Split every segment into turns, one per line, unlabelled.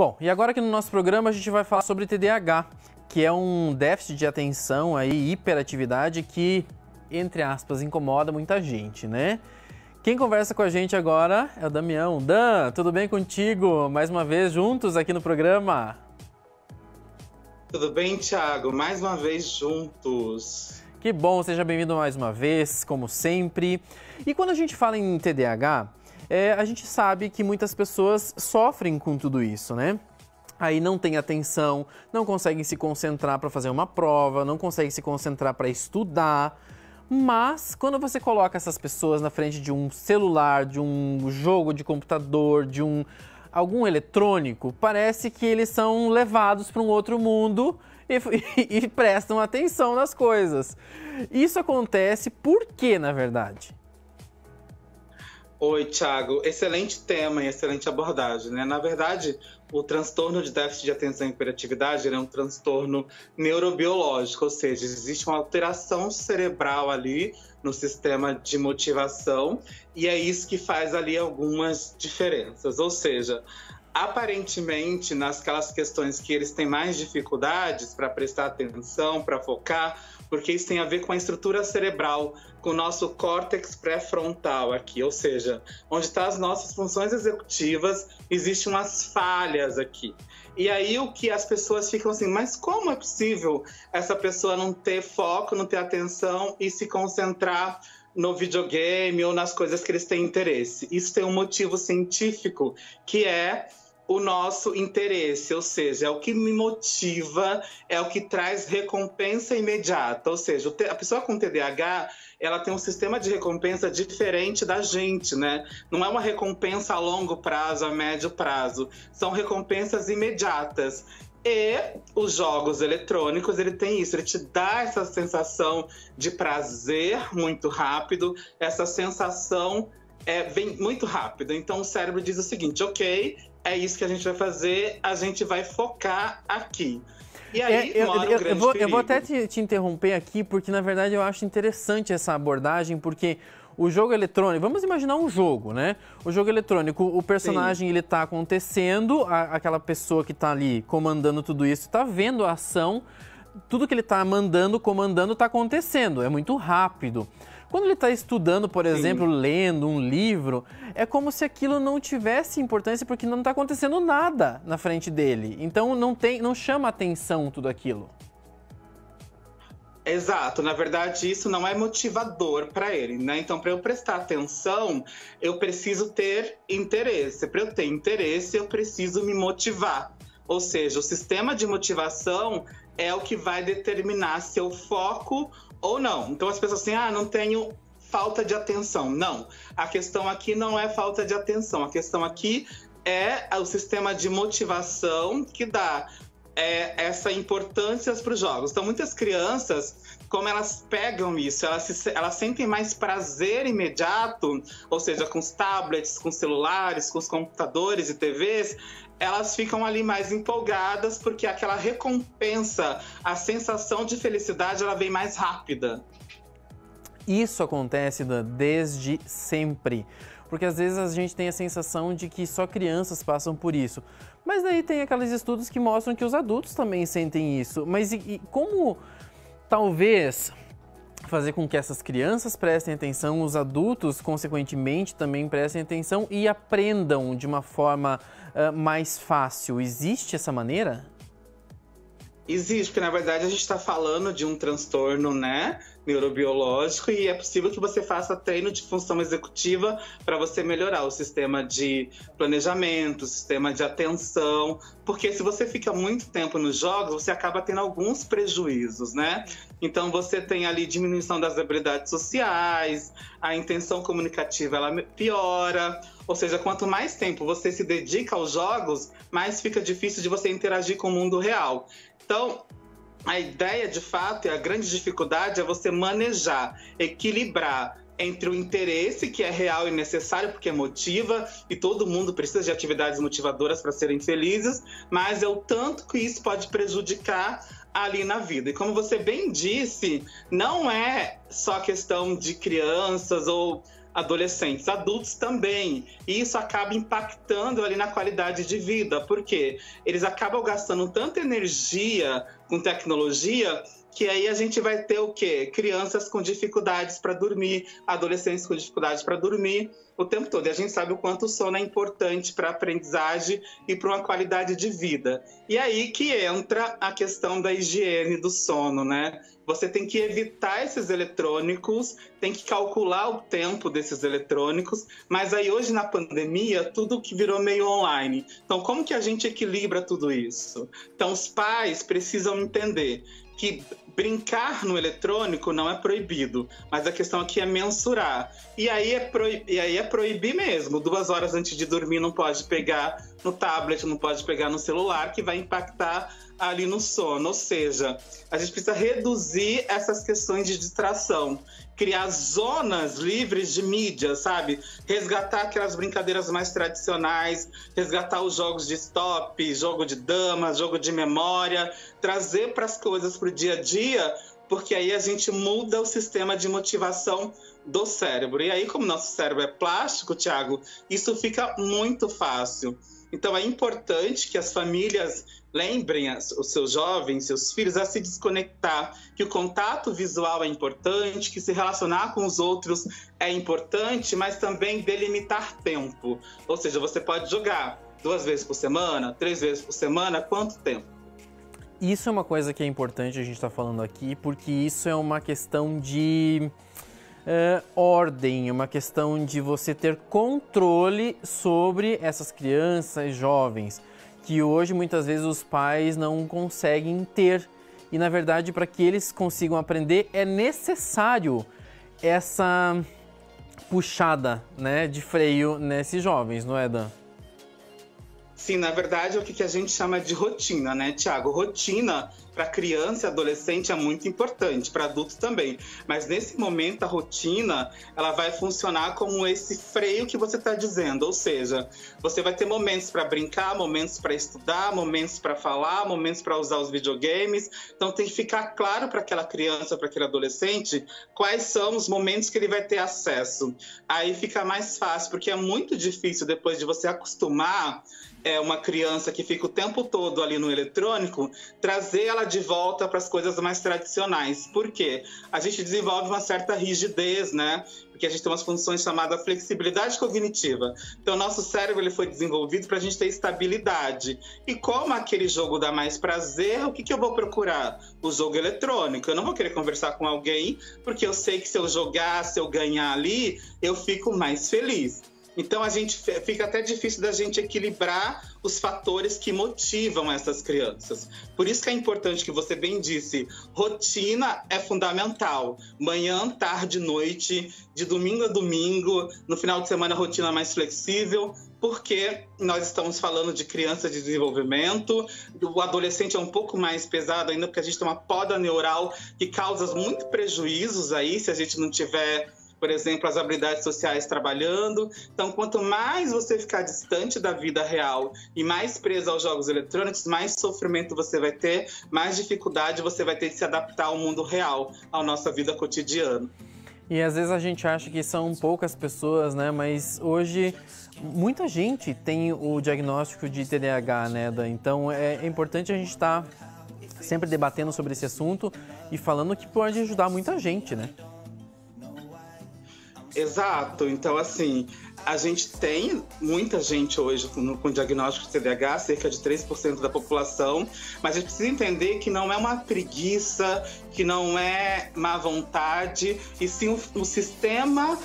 Bom, e agora aqui no nosso programa a gente vai falar sobre TDAH, que é um déficit de atenção, aí, hiperatividade que, entre aspas, incomoda muita gente, né? Quem conversa com a gente agora é o Damião. Dan, tudo bem contigo? Mais uma vez juntos aqui no programa.
Tudo bem, Thiago? Mais uma vez juntos.
Que bom, seja bem-vindo mais uma vez, como sempre. E quando a gente fala em TDAH, a gente sabe que muitas pessoas sofrem com tudo isso, né? Aí não tem atenção, não conseguem se concentrar para fazer uma prova, não conseguem se concentrar para estudar. Mas quando você coloca essas pessoas na frente de um celular, de um jogo de computador, de algum eletrônico, parece que eles são levados para um outro mundo e prestam atenção nas coisas. Isso acontece por quê, na verdade?
Oi, Thiago. Excelente tema e excelente abordagem, né? Na verdade, o transtorno de déficit de atenção e hiperatividade é um transtorno neurobiológico, ou seja, existe uma alteração cerebral ali no sistema de motivação e é isso que faz ali algumas diferenças. Ou seja, aparentemente, nasquelas questões que eles têm mais dificuldades para prestar atenção, para focar, porque isso tem a ver com a estrutura cerebral, com o nosso córtex pré-frontal aqui, ou seja, onde estão as nossas funções executivas, existem umas falhas aqui. E aí o que as pessoas ficam assim, mas como é possível essa pessoa não ter foco, não ter atenção e se concentrar no videogame ou nas coisas que eles têm interesse? Isso tem um motivo científico, que é o nosso interesse, ou seja, é o que me motiva, é o que traz recompensa imediata. Ou seja, a pessoa com TDAH, ela tem um sistema de recompensa diferente da gente, né? Não é uma recompensa a longo prazo, a médio prazo. São recompensas imediatas. E os jogos eletrônicos, ele tem isso, ele te dá essa sensação de prazer muito rápido, essa sensação vem muito rápido. Então o cérebro diz o seguinte, ok, é isso que a gente vai fazer, a gente vai focar aqui. E aí mora o grande perigo.
Eu vou até te interromper aqui, porque na verdade eu acho interessante essa abordagem, porque o jogo eletrônico, vamos imaginar um jogo, né? O jogo eletrônico, o personagem, ele tá acontecendo, aquela pessoa que tá ali comandando tudo isso, tá vendo a ação, tudo que ele tá comandando tá acontecendo, é muito rápido. Quando ele está estudando, por exemplo, lendo um livro, é como se aquilo não tivesse importância porque não está acontecendo nada na frente dele. Então não chama atenção tudo aquilo.
Exato, na verdade isso não é motivador para ele, né? Então, para eu prestar atenção, eu preciso ter interesse. Para eu ter interesse, eu preciso me motivar. Ou seja, o sistema de motivação é o que vai determinar se eu foco ou não. Então as pessoas assim, não tenho falta de atenção. Não, a questão aqui não é falta de atenção. A questão aqui é o sistema de motivação que dá essa importância para os jogos. Então muitas crianças, como elas pegam isso, elas sentem mais prazer imediato, ou seja, com os tablets, com os celulares, com os computadores e TVs, elas ficam ali mais empolgadas porque aquela recompensa, a sensação de felicidade, ela vem mais rápida.
Isso acontece desde sempre, porque às vezes a gente tem a sensação de que só crianças passam por isso. Mas daí tem aqueles estudos que mostram que os adultos também sentem isso. Mas e como talvez fazer com que essas crianças prestem atenção, os adultos, consequentemente, também prestem atenção e aprendam de uma forma mais fácil? Existe essa maneira?
Existe, porque na verdade a gente está falando de um transtorno, né, neurobiológico, e é possível que você faça treino de função executiva para você melhorar o sistema de planejamento, o sistema de atenção, porque se você fica muito tempo nos jogos, você acaba tendo alguns prejuízos, né? Então você tem ali diminuição das habilidades sociais, a intenção comunicativa ela piora, ou seja, quanto mais tempo você se dedica aos jogos, mais fica difícil de você interagir com o mundo real. Então, a ideia, de fato, e a grande dificuldade é você manejar, equilibrar entre o interesse, que é real e necessário, porque motiva, e todo mundo precisa de atividades motivadoras para serem felizes, mas é o tanto que isso pode prejudicar ali na vida. E como você bem disse, não é só questão de crianças ou adolescentes, adultos também. E isso acaba impactando ali na qualidade de vida, porque eles acabam gastando tanta energia com tecnologia que aí a gente vai ter o quê? Crianças com dificuldades para dormir, adolescentes com dificuldades para dormir o tempo todo. E a gente sabe o quanto o sono é importante para a aprendizagem e para uma qualidade de vida. E aí que entra a questão da higiene do sono, né? Você tem que evitar esses eletrônicos, tem que calcular o tempo desses eletrônicos, mas aí hoje na pandemia, tudo que virou meio online. Então, como que a gente equilibra tudo isso? Então, os pais precisam entender que brincar no eletrônico não é proibido, mas a questão aqui é mensurar. E aí é proibir mesmo. 2 horas antes de dormir não pode pegar no tablet, não pode pegar no celular, que vai impactar ali no sono. Ou seja, a gente precisa reduzir essas questões de distração, criar zonas livres de mídia, sabe? Resgatar aquelas brincadeiras mais tradicionais, resgatar os jogos de stop, jogo de dama, jogo de memória, trazer para as coisas para o dia a dia, porque aí a gente muda o sistema de motivação do cérebro. E aí, como nosso cérebro é plástico, Thiago, isso fica muito fácil. Então é importante que as famílias lembrem os seus jovens, seus filhos, a se desconectar, que o contato visual é importante, que se relacionar com os outros é importante, mas também delimitar tempo. Ou seja, você pode jogar 2 vezes por semana, 3 vezes por semana, quanto tempo?
Isso é uma coisa que é importante a gente estar falando aqui, porque isso é uma questão de ordem, uma questão de você ter controle sobre essas crianças, jovens, que hoje muitas vezes os pais não conseguem ter. E na verdade, para que eles consigam aprender, é necessário essa puxada, né, de freio nesses jovens, não é, Dan?
Sim, na verdade é o que a gente chama de rotina, né, Thiago? Rotina para criança e adolescente é muito importante, para adultos também. Mas nesse momento a rotina ela vai funcionar como esse freio que você está dizendo. Ou seja, você vai ter momentos para brincar, momentos para estudar, momentos para falar, momentos para usar os videogames. Então tem que ficar claro para aquela criança, para aquele adolescente, quais são os momentos que ele vai ter acesso. Aí fica mais fácil, porque é muito difícil depois de você acostumar uma criança que fica o tempo todo ali no eletrônico, trazer ela de volta para as coisas mais tradicionais. Por quê? A gente desenvolve uma certa rigidez, né? Porque a gente tem umas funções chamadas flexibilidade cognitiva. Então, nosso cérebro ele foi desenvolvido para a gente ter estabilidade. E como aquele jogo dá mais prazer, o que eu vou procurar? O jogo eletrônico. Eu não vou querer conversar com alguém, porque eu sei que se eu jogar, se eu ganhar ali, eu fico mais feliz. Então, fica até difícil da gente equilibrar os fatores que motivam essas crianças. Por isso que é importante, que você bem disse, rotina é fundamental. Manhã, tarde, noite, de domingo a domingo, no final de semana, rotina mais flexível, porque nós estamos falando de criança de desenvolvimento, o adolescente é um pouco mais pesado ainda, porque a gente tem uma poda neural que causa muito prejuízos aí, se a gente não tiver, por exemplo, as habilidades sociais trabalhando. Então, quanto mais você ficar distante da vida real e mais preso aos jogos eletrônicos, mais sofrimento você vai ter, mais dificuldade você vai ter de se adaptar ao mundo real, à nossa vida cotidiana.
E às vezes a gente acha que são poucas pessoas, né? Mas hoje muita gente tem o diagnóstico de TDAH, né, Dan? Então é importante a gente estar sempre debatendo sobre esse assunto e falando que pode ajudar muita gente, né?
Exato. Então, assim, a gente tem muita gente hoje com diagnóstico de TDAH, cerca de 3% da população, mas a gente precisa entender que não é uma preguiça, que não é má vontade, e sim um sistema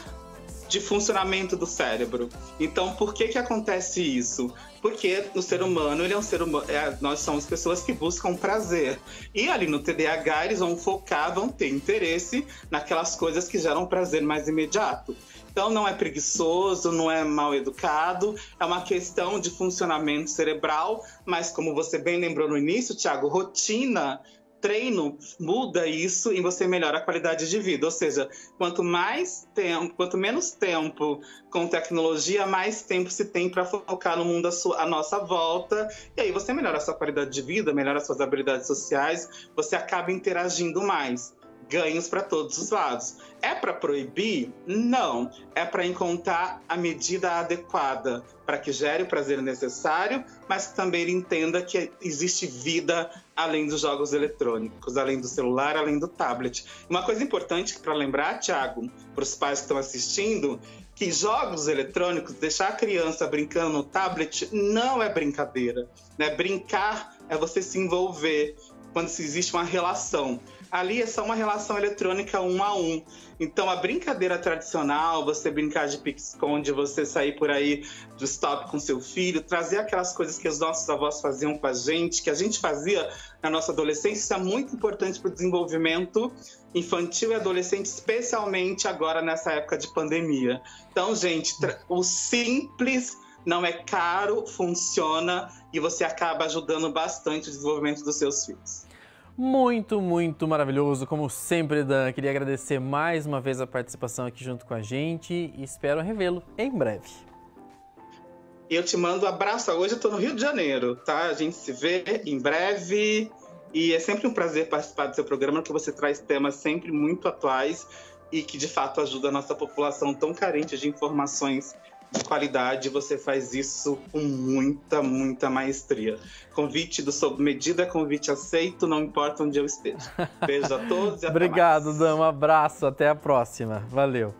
de funcionamento do cérebro. Então, por que acontece isso? Porque o ser humano, ele é um ser humano, nós somos pessoas que buscam prazer. E ali no TDAH, eles vão focar, vão ter interesse naquelas coisas que geram prazer mais imediato. Então, não é preguiçoso, não é mal educado, é uma questão de funcionamento cerebral, mas como você bem lembrou no início, Thiago, rotina, treino muda isso e você melhora a qualidade de vida. Ou seja, quanto menos tempo com tecnologia, mais tempo se tem para focar no mundo à nossa volta. E aí você melhora a sua qualidade de vida, melhora as suas habilidades sociais, você acaba interagindo mais. ganhos para todos os lados. É para proibir? Não. É para encontrar a medida adequada para que gere o prazer necessário, mas que também ele entenda que existe vida além dos jogos eletrônicos, além do celular, além do tablet. Uma coisa importante para lembrar, Thiago, para os pais que estão assistindo, que jogos eletrônicos, deixar a criança brincando no tablet não é brincadeira, né? Brincar é você se envolver quando existe uma relação. Ali é só uma relação eletrônica 1 a 1. Então, a brincadeira tradicional, você brincar de pique-esconde, você sair por aí do stop com seu filho, trazer aquelas coisas que os nossos avós faziam com a gente, que a gente fazia na nossa adolescência, isso é muito importante para o desenvolvimento infantil e adolescente, especialmente agora nessa época de pandemia. Então, gente, o simples não é caro, funciona e você acaba ajudando bastante o desenvolvimento dos seus filhos.
Muito, muito maravilhoso, como sempre, Dan. Queria agradecer mais uma vez a participação aqui junto com a gente e espero revê-lo em breve.
Eu te mando um abraço. Hoje eu estou no Rio de Janeiro, tá? A gente se vê em breve e é sempre um prazer participar do seu programa, porque você traz temas sempre muito atuais e que, de fato, ajuda a nossa população tão carente de informações de qualidade. Você faz isso com muita, muita maestria. Convite do Sob Medida, convite aceito, não importa onde eu esteja. Beijo a todos e até
Obrigado,
mais.
Dan. Um abraço. Até a próxima. Valeu.